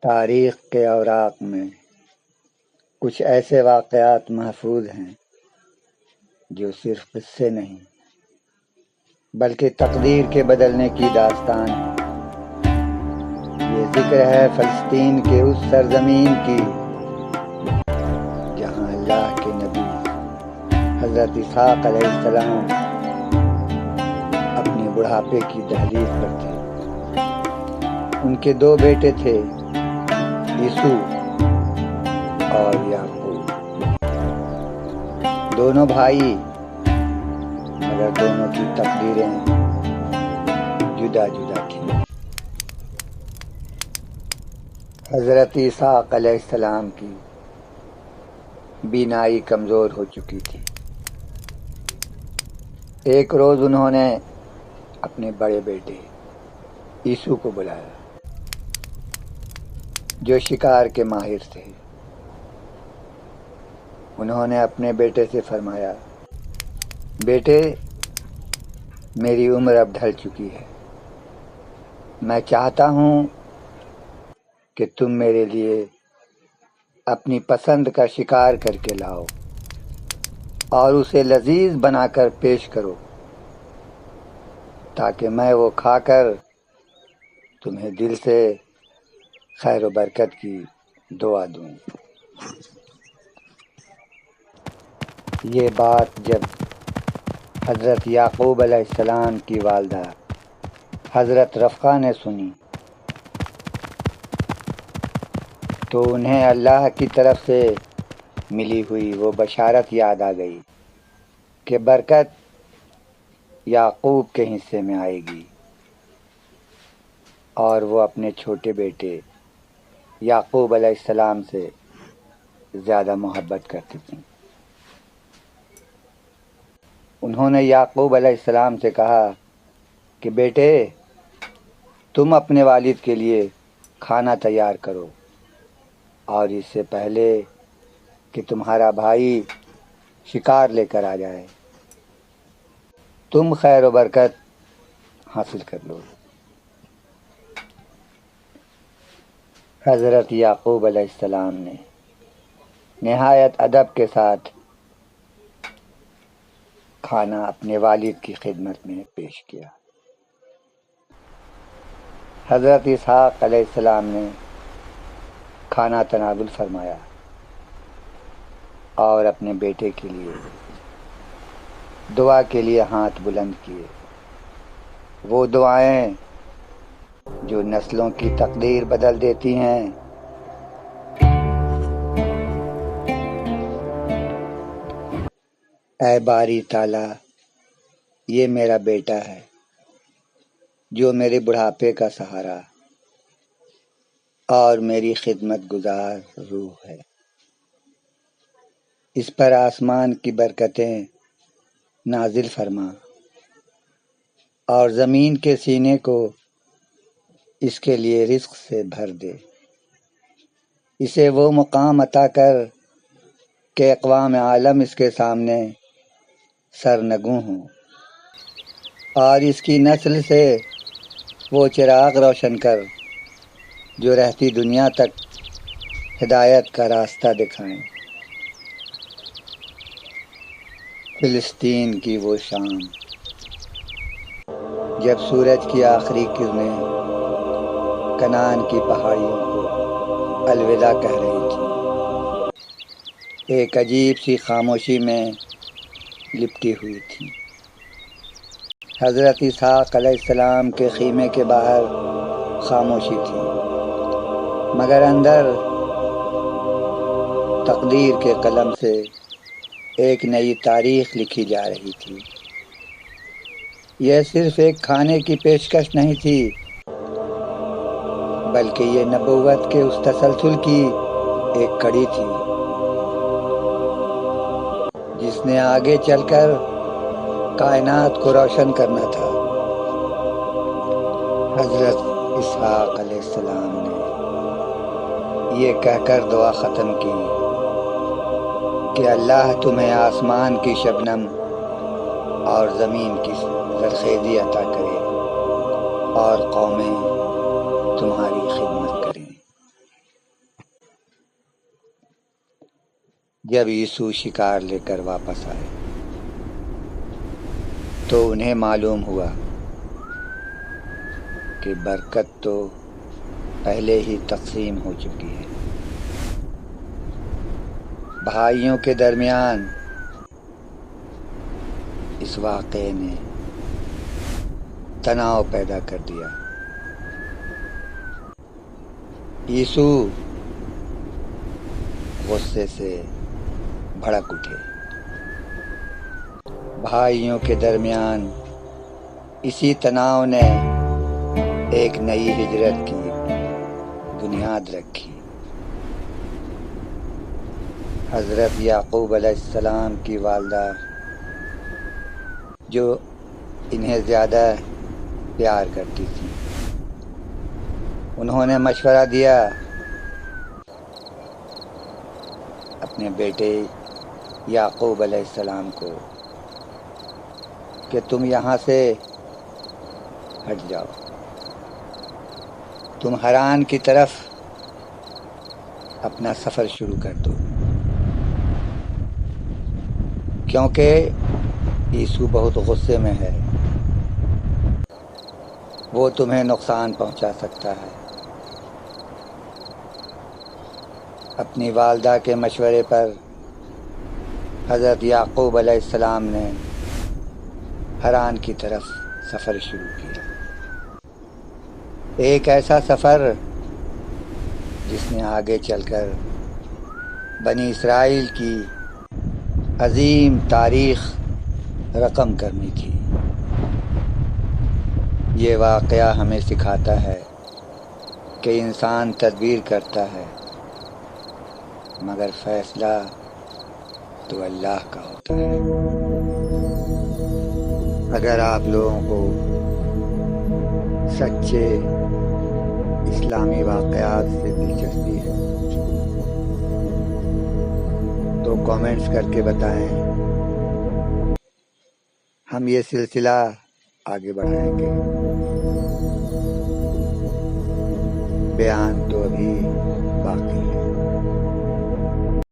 تاریخ کے اوراق میں کچھ ایسے واقعات محفوظ ہیں جو صرف قصے نہیں بلکہ تقدیر کے بدلنے کی داستان ہے۔ یہ ذکر ہے فلسطین کے اس سرزمین کی جہاں اللہ کے نبی حضرت اسحاق علیہ السلام اپنے بڑھاپے کی دہلیز پر تھے۔ ان کے 2 بیٹے تھے، یسوع اور یعقوب، دونوں بھائی، مگر دونوں کی تقدیریں جدا جدا تھیں۔ حضرت اسحاق علیہ السلام کی بینائی کمزور ہو چکی تھی۔ ایک روز انہوں نے اپنے بڑے بیٹے یسوع کو بلایا، جو شکار کے ماہر تھے۔ انہوں نے اپنے بیٹے سے فرمایا، بیٹے، میری عمر اب ڈھل چکی ہے، میں چاہتا ہوں کہ تم میرے لیے اپنی پسند کا شکار کر کے لاؤ اور اسے لذیذ بنا کر پیش کرو تاکہ میں وہ کھا کر تمہیں دل سے خیر و برکت کی دعا دوں۔ یہ بات جب حضرت یعقوب علیہ السلام کی والدہ حضرت رفقہ نے سنی تو انہیں اللہ کی طرف سے ملی ہوئی وہ بشارت یاد آ گئی کہ برکت یعقوب کے حصے میں آئے گی، اور وہ اپنے چھوٹے بیٹے یعقوب علیہ السلام سے زیادہ محبت کرتی تھیں۔ انہوں نے یعقوب علیہ السلام سے کہا کہ بیٹے، تم اپنے والد کے لیے کھانا تیار کرو، اور اس سے پہلے کہ تمہارا بھائی شکار لے کر آ جائے تم خیر و برکت حاصل کر لو۔ حضرت یعقوب علیہ السلام نے نہایت ادب کے ساتھ کھانا اپنے والد کی خدمت میں پیش کیا۔ حضرت اسحاق علیہ السلام نے کھانا تناول فرمایا اور اپنے بیٹے کے لیے دعا کے لیے ہاتھ بلند کیے، وہ دعائیں جو نسلوں کی تقدیر بدل دیتی ہیں۔ اے باری تعالیٰ، یہ میرا بیٹا ہے جو میرے بڑھاپے کا سہارا اور میری خدمت گزار روح ہے۔ اس پر آسمان کی برکتیں نازل فرما اور زمین کے سینے کو اس کے لیے رزق سے بھر دے۔ اسے وہ مقام عطا کر کہ اقوام عالم اس کے سامنے سرنگوں ہوں، اور اس کی نسل سے وہ چراغ روشن کر جو رہتی دنیا تک ہدایت کا راستہ دکھائیں۔ فلسطین کی وہ شام جب سورج کی آخری کرنیں کنعان کی پہاڑیوں کو الوداع کہہ رہی تھی، ایک عجیب سی خاموشی میں لپٹی ہوئی تھی۔ حضرت اسحاق علیہ السلام کے خیمے کے باہر خاموشی تھی، مگر اندر تقدیر کے قلم سے ایک نئی تاریخ لکھی جا رہی تھی۔ یہ صرف ایک کھانے کی پیشکش نہیں تھی، بلکہ یہ نبوت کے اس تسلسل کی ایک کڑی تھی جس نے آگے چل کر کائنات کو روشن کرنا تھا۔ حضرت اسحاق علیہ السلام نے یہ کہہ کر دعا ختم کی کہ اللہ تمہیں آسمان کی شبنم اور زمین کی زرخیزی عطا کرے اور قومیں تمہاری خدمت کریں۔ جب یسوع شکار لے کر واپس آئے تو انہیں معلوم ہوا کہ برکت تو پہلے ہی تقسیم ہو چکی ہے۔ بھائیوں کے درمیان اس واقعے نے تناؤ پیدا کر دیا۔ یسوع غصے سے بھڑک اٹھے۔ بھائیوں کے درمیان اسی تناؤ نے ایک نئی ہجرت کی بنیاد رکھی۔ حضرت یعقوب علیہ السلام کی والدہ جو انہیں زیادہ پیار کرتی تھی، انہوں نے مشورہ دیا اپنے بیٹے یعقوب علیہ السلام کو کہ تم یہاں سے ہٹ جاؤ، تم حران کی طرف اپنا سفر شروع کر دو، کیونکہ یسوع بہت غصے میں ہے، وہ تمہیں نقصان پہنچا سکتا ہے۔ اپنی والدہ کے مشورے پر حضرت یعقوب علیہ السلام نے حران کی طرف سفر شروع کیا۔ ایک ایسا سفر جس نے آگے چل کر بنی اسرائیل کی عظیم تاریخ رقم کرنی تھی۔ یہ واقعہ ہمیں سکھاتا ہے کہ انسان تدبیر کرتا ہے مگر فیصلہ تو اللہ کا ہوتا ہے۔ اگر آپ لوگوں کو سچے اسلامی واقعات سے دلچسپی ہے تو کامنٹس کر کے بتائیں، ہم یہ سلسلہ آگے بڑھائیں گے۔ بیان تو ابھی باقی ہے۔